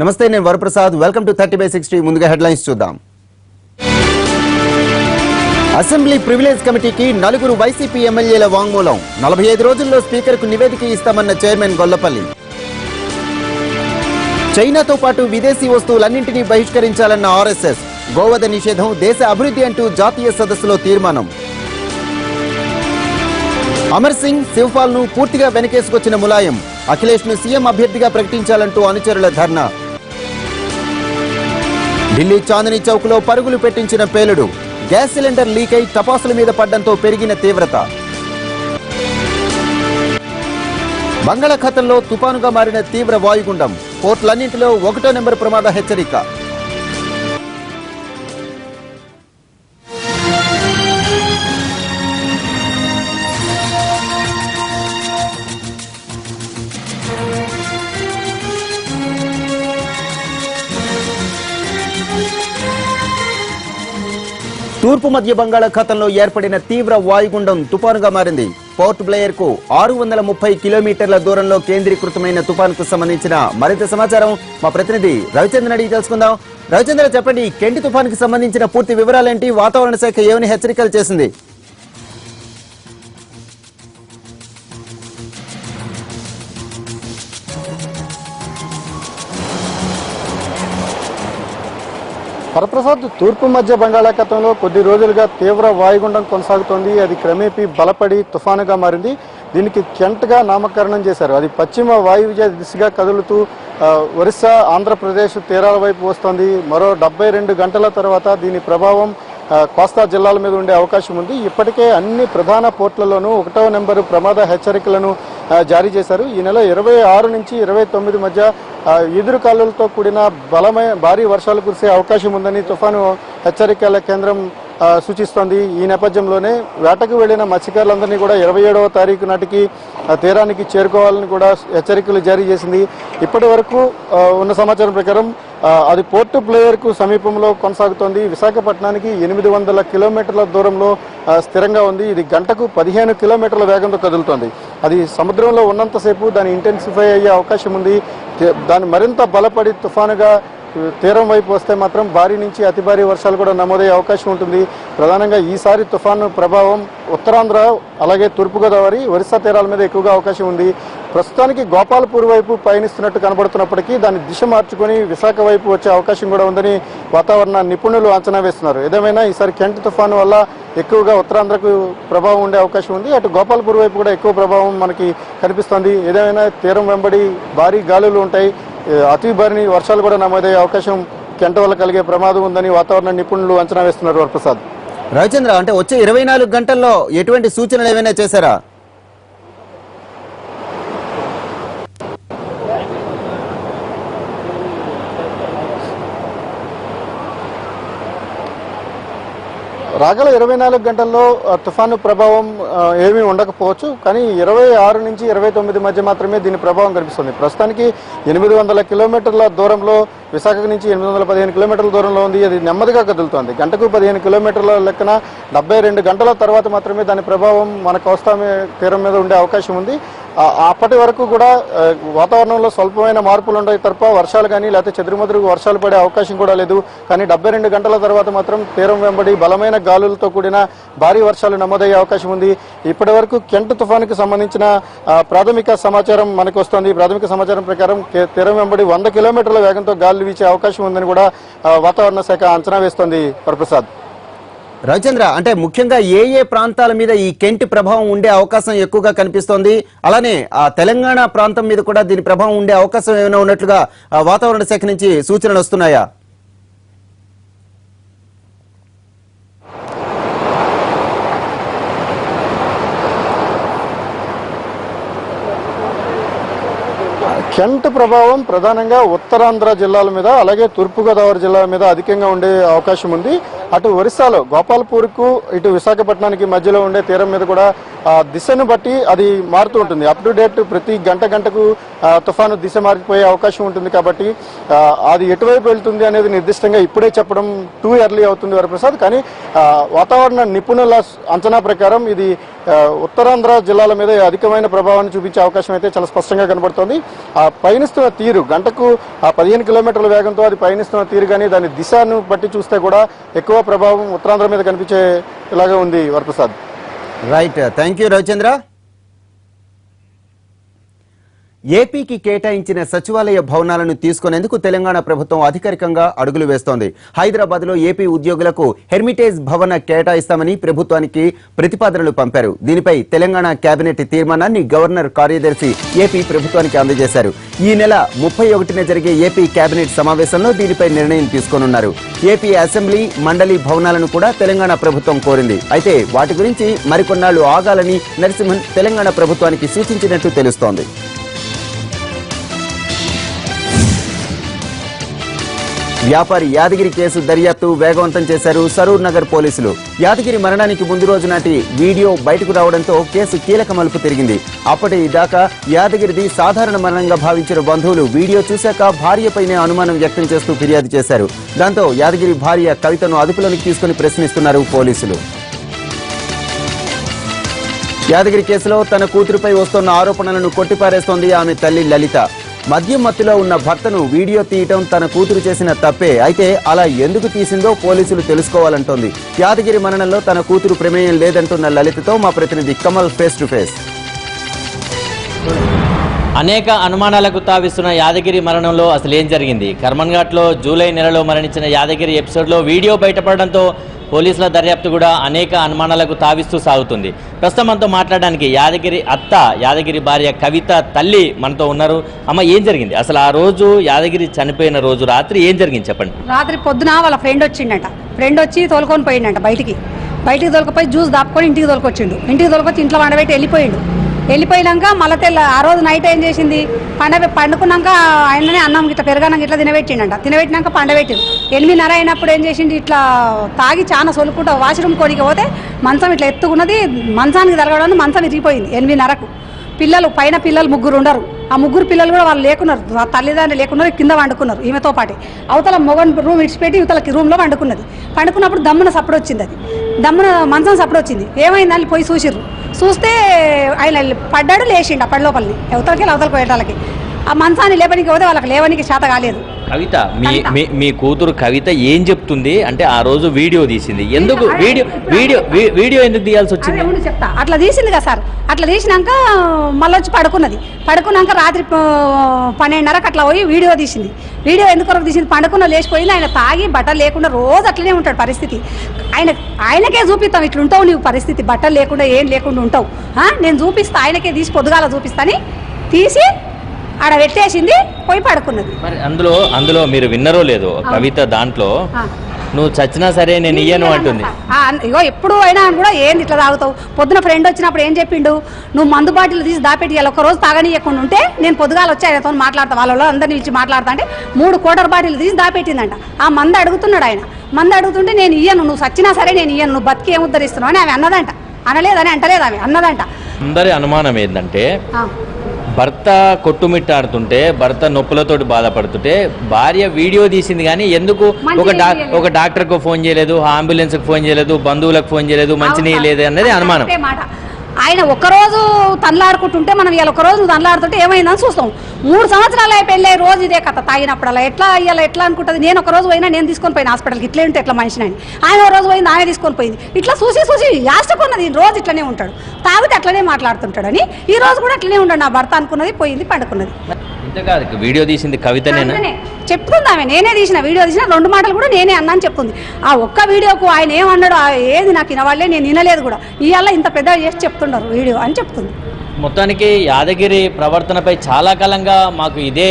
నమస్తే, నేను Varaprasad. Welcome to 30/60. ముందుగా హెడ్లైన్స్ చూద్దాం. అసెంబ్లీ ప్రివిలేజ్ కమిటీకి 4 వైసీపీ ఎమ్మెల్యేల వాంగ్మూలం. 45 రోజుల్లో స్పీకర్కు నివేదిక ఇస్తామన్న చైర్మన్ గొల్లపల్లి. చైనాతో పాటు విదేశీ వస్తువులన్నింటినీ బహిష్కరించాలన్న ఆర్ఎస్ఎస్. గోవధ నిషేధం దేశ అభివృద్ధి అంటూ జాతీయ సదస్సులో తీర్మానం. అమర్ సింగ్, శివపాల్ ను పూర్తిగా వెనకేసుకొచ్చిన ములాయం. అఖిలేష్ ను సీఎం అభ్యర్థిగా ప్రకటించాలంటూ అనుచరుల ధర్నా. ఢిల్లీ చాందనీ చౌక్ లో పరుగులు పెట్టించిన పేలుడు. గ్యాస్ సిలిండర్ లీక్ అయి టపాసుల మీద పడ్డంతో పెరిగిన తీవ్రత. బంగాళాఖాతంలో తుపానుగా మారిన తీవ్ర వాయుగుండం. పోర్టులన్నింటిలో 1వ నెంబర్ ప్రమాద హెచ్చరిక. తూర్పు మధ్య బంగాళాఖాతంలో ఏర్పడిన తీవ్ర వాయుగుండం తుపానుగా మారింది. పోర్ట్ బ్లెయిర్ కు 630 కిలోమీటర్ల దూరంలో కేంద్రీకృతమైన తుపానుకు సంబంధించిన మరింత సమాచారం మా ప్రతినిధి రవిచంద్రన్ అడిగి తెలుసుకుందాం. రవిచంద్ర, చెప్పండి, కెంటి తుపానుకి సంబంధించిన పూర్తి వివరాలేంటి? వాతావరణ శాఖ ఏమని హెచ్చరికలు చేసింది? వరప్రసాద్, తూర్పు మధ్య బంగాళాఖాతంలో కొద్ది రోజులుగా తీవ్ర వాయుగుండం కొనసాగుతోంది. అది క్రమేపీ బలపడి తుఫానుగా మారింది. దీనికి కెంట్గా నామకరణం చేశారు. అది పశ్చిమ వాయువ్య దిశగా కదులుతూ ఒరిస్సా, ఆంధ్రప్రదేశ్ తీరాల వైపు వస్తోంది. మరో 72 గంటల తర్వాత దీని ప్రభావం కోస్తా జిల్లాల మీద ఉండే అవకాశం ఉంది. ఇప్పటికే అన్ని ప్రధాన పోర్టులలోనూ 1వ నెంబరు ప్రమాద హెచ్చరికలను జారీ చేశారు. ఈ నెల 26 నుంచి 29 మధ్య ఈదురుగాలులతో కూడిన భారీ వర్షాలు కురిసే అవకాశం ఉందని తుఫాను హెచ్చరికల కేంద్రం సూచిస్తోంది. ఈ నేపథ్యంలోనే వేటకు వెళ్లిన మత్స్యకారులందరినీ కూడా 27వ తారీఖు నాటికి తీరానికి చేరుకోవాలని కూడా హెచ్చరికలు జారీ చేసింది. ఇప్పటి వరకు ఉన్న సమాచారం ప్రకారం అది పోర్ట్ బ్లెయిర్ కు సమీపంలో కొనసాగుతోంది. విశాఖపట్నానికి 800 కిలోమీటర్ల దూరంలో స్థిరంగా ఉంది. ఇది గంటకు 15 కిలోమీటర్ల వేగంతో కదులుతోంది. అది సముద్రంలో ఉన్నంతసేపు దాని ఇంటెన్సిఫై అయ్యే అవకాశం ఉంది. దాని మరింత బలపడి తుఫానుగా తీరం వైపు వస్తే మాత్రం భారీ నుంచి అతి భారీ వర్షాలు కూడా నమోదయ్యే అవకాశం ఉంటుంది. ప్రధానంగా ఈసారి తుఫాను ప్రభావం ఉత్తరాంధ్ర, అలాగే తూర్పుగోదావరి, ఒరిస్సా తీరాల మీద ఎక్కువగా అవకాశం ఉంది. ప్రస్తుతానికి గోపాల్పూర్ వైపు పయనిస్తున్నట్టు కనబడుతున్నప్పటికీ దాన్ని దిశ మార్చుకొని విశాఖ వైపు వచ్చే అవకాశం కూడా ఉందని వాతావరణ నిపుణులు అంచనా వేస్తున్నారు. ఏదేమైనా ఈసారి కెంట్ తుఫాను వల్ల ఎక్కువగా ఉత్తరాంధ్రకు ప్రభావం ఉండే అవకాశం ఉంది. అటు గోపాల్పూర్ వైపు కూడా ఎక్కువ ప్రభావం మనకి కనిపిస్తోంది. ఏదేమైనా తీరం వెంబడి భారీ గాలులు ఉంటాయి. అతి భారీ వర్షాలు కూడా నమోదయ్యే అవకాశం కెంట వల్ల కలిగే ప్రమాదం ఉందని వాతావరణ నిపుణులు అంచనా వేస్తున్నారు. వరప్రసాద్, రవిచంద్ర, అంటే వచ్చే 24 గంటల్లో ఎటువంటి సూచనలు ఏమైనా చేశారా? రాగల 24 గంటల్లో తుఫాను ప్రభావం ఏమీ ఉండకపోవచ్చు. కానీ 26 నుంచి 29 మధ్య మాత్రమే దీని ప్రభావం కనిపిస్తుంది. ప్రస్తుతానికి 800 కిలోమీటర్ల దూరంలో, విశాఖ నుంచి 815 కిలోమీటర్ల దూరంలో ఉంది. అది నెమ్మదిగా కదులుతోంది. గంటకు 15 కిలోమీటర్ల లెక్కన 72 గంటల తర్వాత మాత్రమే దాని ప్రభావం మన కోస్తా తీరం మీద ఉండే అవకాశం ఉంది. అప్పటి వరకు కూడా వాతావరణంలో స్వల్పమైన మార్పులు ఉంటాయి తప్ప వర్షాలు కానీ లేకపోతే చెదురుమదురుగు వర్షాలు పడే అవకాశం కూడా లేదు. కానీ 72 గంటల తర్వాత మాత్రం తీరం వెంబడి బలమైన గాలులతో కూడిన భారీ వర్షాలు నమోదయ్యే అవకాశం ఉంది. ఇప్పటి వరకు కెంట్ తుఫానుకు సంబంధించిన ప్రాథమిక సమాచారం మనకు వస్తోంది. ప్రాథమిక సమాచారం ప్రకారం తీరం వెంబడి 100 కిలోమీటర్ల వేగంతో గాలులు వీచే అవకాశం ఉందని కూడా వాతావరణ శాఖ అంచనా వేస్తోంది. వరప్రసాద్, రవిచంద్ర, అంటే ముఖ్యంగా ఏ ప్రాంతాల మీద ఈ కెంట్ ప్రభావం ఉండే అవకాశం ఎక్కువగా కనిపిస్తోంది? అలానే ఆ తెలంగాణ ప్రాంతం మీద కూడా దీని ప్రభావం ఉండే అవకాశం ఏమైనా ఉన్నట్లుగా వాతావరణ శాఖ నుంచి సూచనలు వస్తున్నాయా? కెంట్ ప్రభావం ప్రధానంగా ఉత్తరాంధ్ర జిల్లాల మీద, అలాగే తూర్పుగోదావరి జిల్లా మీద అధికంగా ఉండే అవకాశం ఉంది. అటు ఒరిస్సాలో గోపాల్పూర్కు ఇటు విశాఖపట్నానికి మధ్యలో ఉండే తీరం మీద కూడా దిశను బట్టి అది మారుతూ ఉంటుంది. అప్ టు డేట్ ప్రతి గంటకు తుఫాను దిశ మారిపోయే అవకాశం ఉంటుంది. కాబట్టి అది ఎటువైపు వెళ్తుంది అనేది నిర్దిష్టంగా ఇప్పుడే చెప్పడం టూ ఎర్లీ అవుతుంది వరప్రసాద్. కానీ వాతావరణ నిపుణుల అంచనా ప్రకారం ఇది ఉత్తరాంధ్ర జిల్లాల మీద అధికమైన ప్రభావాన్ని చూపించే అవకాశం అయితే చాలా స్పష్టంగా కనబడుతోంది. ఆ పయనిస్తున్న తీరు గంటకు 15 కిలోమీటర్ల వేగంతో అది పయనిస్తున్న తీరు కానీ దాని దిశను బట్టి చూస్తే కూడా ఎక్కువ ప్రభావం ఉత్తరాంధ్ర మీద కనిపించేలాగా ఉంది Varaprasad. Right, thank you Ravichandra. ఏపీకి కేటాయించిన సచివాలయ భవనాలను తీసుకునేందుకు తెలంగాణ ప్రభుత్వం అధికారికంగా అడుగులు వేస్తోంది. హైదరాబాద్ లో ఏపీ ఉద్యోగులకు హెర్మిటేజ్ భవన కేటాయిస్తామని ప్రభుత్వానికి ప్రతిపాదనలు పంపారు. దీనిపై తెలంగాణ కేబినెట్ తీర్మానాన్ని గవర్నర్ కార్యదర్శి ఏపీ ప్రభుత్వానికి అందజేశారు. ఈ నెల 31న జరిగే ఏపీ కేబినెట్ సమావేశంలో దీనిపై నిర్ణయం తీసుకోనున్నారు. ఏపీ అసెంబ్లీ మండలి భవనాలను కూడా తెలంగాణ ప్రభుత్వం కోరింది. అయితే వాటి గురించి మరికొన్నాళ్లు ఆగాలని నరసింహన్ తెలంగాణ ప్రభుత్వానికి సూచించినట్టు తెలుస్తోంది. వ్యాపారి యాదగిరి కేసు దర్యాప్తు వేగవంతం చేశారు సరూర్ నగర్ పోలీసులు. యాదగిరి మరణానికి ముందు రోజు నాటి వీడియో బయటకు రావడంతో కేసు కీలక మలుపు తిరిగింది. అప్పటిదాకా యాదగిరిది సాధారణ మరణంగా భావించిన బంధువులు వీడియో చూశాక భార్యపైనే అనుమానం వ్యక్తం చేస్తూ ఫిర్యాదు చేశారు. దాంతో యాదగిరి భార్య కవితను అదుపులోకి తీసుకుని ప్రశ్నిస్తున్నారు పోలీసులు. యాదగిరి కేసులో తన కూతురుపై వస్తున్న ఆరోపణలను కొట్టిపారేస్తోంది ఆమె తల్లి లలిత. మద్యం మత్తులో ఉన్న భర్తను వీడియో తీయటం తన కూతురు చేసిన తప్పే. అయితే అలా ఎందుకు తీసిందో పోలీసులు తెలుసుకోవాలంటోంది. యాదగిరి మరణంలో తన కూతురు ప్రమేయం లేదంటున్న లలితతో మా ప్రతినిధి కమల్ ఫేస్ టు ఫేస్. అనేక అనుమానాలకు తావిస్తున్న యాదగిరి మరణంలో అసలు ఏం జరిగింది? కర్మన్ఘాట్లో జూలై నెలలో మరణించిన యాదగిరి ఎపిసోడ్లో వీడియో బయటపడడంతో పోలీసుల దర్యాప్తు కూడా అనేక అనుమానాలకు తావిస్తూ సాగుతుంది. ప్రస్తుతం మనతో మాట్లాడడానికి యాదగిరి అత్త, యాదగిరి భార్య కవిత తల్లి మనతో ఉన్నారు. అమ్మ, ఏం జరిగింది అసలు? ఆ రోజు యాదగిరి చనిపోయిన రోజు రాత్రి ఏం జరిగింది చెప్పండి. రాత్రి పొద్దున వాళ్ళ ఫ్రెండ్ వచ్చిండట. ఫ్రెండ్ వచ్చి తోలుకొని పోయిండట. బయటికి తోలుకపోయి జ్యూస్ దాపుకొని ఇంటికి తోలుకొచ్చిండు. ఇంటికి తోలుకొచ్చి ఇంట్లో వండబెట్టి వెళ్ళిపోయినాక మళ్ళీ ఆ రోజు నైట్ ఏం చేసింది, పండుకున్నాక ఆయననే అన్నం గిట్లా పెరగన్నం ఇట్లా తినబెట్టినాక పండబెట్టిండు. 8:30 అయినప్పుడు ఏం చేసింది, ఇట్లా తాగి చాలా సొలుకుంటా వాష్రూమ్ కోడికి పోతే మంచం ఇట్లా ఎత్తుకున్నది, మంచానికి తరగడానికి మంచం ఇరిగిపోయింది. 8:30కు పైన పిల్లలు 3 ఉండరు. ఆ 3 పిల్లలు కూడా వాళ్ళు లేకున్నారు, తల్లిదండ్రులు లేకున్నారు, కింద వండుకున్నారు ఈమెతో పాటే. అవతల మొగన్ రూమ్ ఇడిచిపెట్టి ఇవతలకి రూమ్లో పండుకున్నప్పుడు దమ్మున సప్పుడు వచ్చింది. అది దమ్మున మంచం సప్పుడు వచ్చింది. ఏమైందని పోయి చూస్తే ఆయన పడ్డాడు, లేచిండు. అప్పటి లోపలిని అవతలకి పోయేటాలకి ఆ మంచాన్ని లేపనికి పోతే వాళ్ళకి లేవనికి చేత కాలేదు. కవిత, మీ కూతురు కవిత ఏం చెప్తుంది అంటే ఆ రోజు వీడియో తీసింది. ఎందుకు వీడియో ఎందుకు తీయాల్సి వచ్చింది చెప్తా. అట్లా తీసింది కదా సార్. అట్లా తీసినాక మళ్ళీ వచ్చి పడుకున్నాక రాత్రి 12:30కి అట్లా పోయి వీడియో తీసింది. వీడియో ఎందుకు తీసింది, లేచిపోయింది. ఆయన తాగి బట్టలు లేకుండా రోజు అట్లనే ఉంటాడు పరిస్థితి. ఆయనకే చూపిస్తాం, ఇట్లుంటావు నీవు పరిస్థితి, బట్టలు లేకుండా ఏం లేకుండా ఉంటావు, నేను చూపిస్తా, ఆయనకే తీసి పొద్దుగాల చూపిస్తాని తీసి ఆడ పెట్టేసింది, పోయి పడుకున్నది. మరి అందులో మీరు విన్నరో లేదో కవిత దాంట్లో నువ్వు చచ్చినా సరే నేను ఇయ్యను అంటుంది. ఇగో ఎప్పుడు అయినా కూడా ఏంది ఇట్లా తాగుతావు? పొద్దున ఫ్రెండ్ వచ్చినప్పుడు ఏం చెప్పిండు, నువ్వు మందు బాటిల్ తీసి దాపెట్టి ఒక్కరోజు తాగనీయకుండా ఉంటే నేను పొద్దుగాల వచ్చి ఆయనతో మాట్లాడతా, వాళ్ళలో అందరినీ ఇచ్చి మాట్లాడతా అంటే 3 క్వార్టర్ బాటిల్ తీసి దాపెట్టిందంట. ఆ మందు అడుగుతున్నాడు ఆయన. మందు అడుగుతుంటే నేను ఇయ్యను, నువ్వు చచ్చినా సరే నేను ఇయ్యను, నువ్వు బతికి ఏం ఉద్ధరిస్తున్నావు అని ఆమె అన్నదంట. అనలేదని అంటలేదు, ఆమె అన్నదంట. అందరి అనుమానం ఏంటంటే భర్త కొట్టుమిట్టాడుతుంటే, భర్త నొప్పులతోటి బాధపడుతుంటే భార్య వీడియో తీసింది. కానీ ఎందుకు ఒక డాక్టర్కు ఫోన్ చేయలేదు, అంబులెన్స్కి ఫోన్ చేయలేదు, బంధువులకు ఫోన్ చేయలేదు, మంచినీళ్ళు లేదు అనేది అనుమానం. ఆయన ఒక్కరోజు తనలాడుకుంటుంటే మనం ఇవాళ ఒకరోజు నువ్వు తనలాడుతుంటే ఏమైందని చూస్తాం. 3 సంవత్సరాలు పెళ్ళి రోజు ఇదే కథ. తాగినప్పుడల్లా ఎట్లా ఇవాళ ఎట్లా అనుకుంటుంది. నేను ఒక రోజు పోయినా, నేను తీసుకొని పోయిన హాస్పిటల్కి, ఇట్లే ఉంటే ఎట్లా మనిషిని అని. ఆయన ఒక రోజు పోయింది, ఆయన తీసుకొని పోయింది. ఇట్లా చూసి యాష్టకున్నది. రోజు ఇట్లనే ఉంటాడు, తాగితే అట్లనే మాట్లాడుతుంటాడు అని. ఈ రోజు కూడా అట్లనే ఉంటాడు నా భర్త అనుకున్నది, పోయింది, పండుకున్నది. వీడియో తీసింది కవితనేనా చెప్తుంది ఆమె. నేనే తీసిన వీడియో తీసిన 2 మాటలు కూడా నేనే అన్నాను చెప్తుంది. ఆ ఒక్క వీడియోకు ఆయన ఏమన్నాడు ఏది నాకు వినవాళ్లే, నేను వినలేదు కూడా. ఇవాళ ఇంత పెద్ద చేసి చెప్తున్నారు వీడియో అని చెప్తుంది. మొత్తానికి యాదగిరి ప్రవర్తనపై చాలా కాలంగా మాకు ఇదే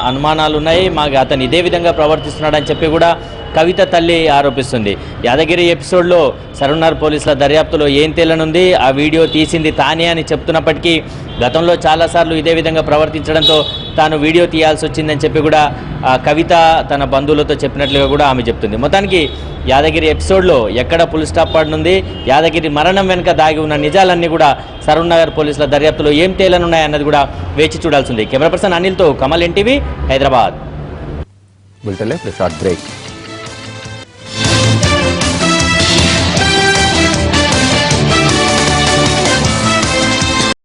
అనుమానాలు ఉన్నాయి, మాకు అతను ఇదే విధంగా ప్రవర్తిస్తున్నాడని చెప్పి కూడా కవిత తల్లి ఆరోపిస్తుంది. యాదగిరి ఎపిసోడ్లో సరూర్నగర్ పోలీసుల దర్యాప్తులో ఏం తేలనుంది, ఆ వీడియో తీసింది తానే అని చెప్తున్నప్పటికీ గతంలో చాలాసార్లు ఇదే విధంగా ప్రవర్తించడంతో తాను వీడియో తీయాల్సి వచ్చిందని చెప్పి కూడా కవిత తన బంధువులతో చెప్పినట్లుగా కూడా ఆమె చెప్తుంది. మొత్తానికి యాదగిరి ఎపిసోడ్లో ఎక్కడ ఫుల్ స్టాప్ పడనుంది, యాదగిరి మరణం వెనుక దాగి ఉన్న నిజాలన్నీ కూడా సరూర్నగర్ పోలీసుల దర్యాప్తులో ఏం తేలనున్నాయన్నది కూడా వేచి చూడాల్సింది. కెమెరా పర్సన్ అనిల్తో కమల్, ఎన్టీవీ, హైదరాబాద్. బులెటిన్లో ఇప్పుడు షార్ట్ బ్రేక్.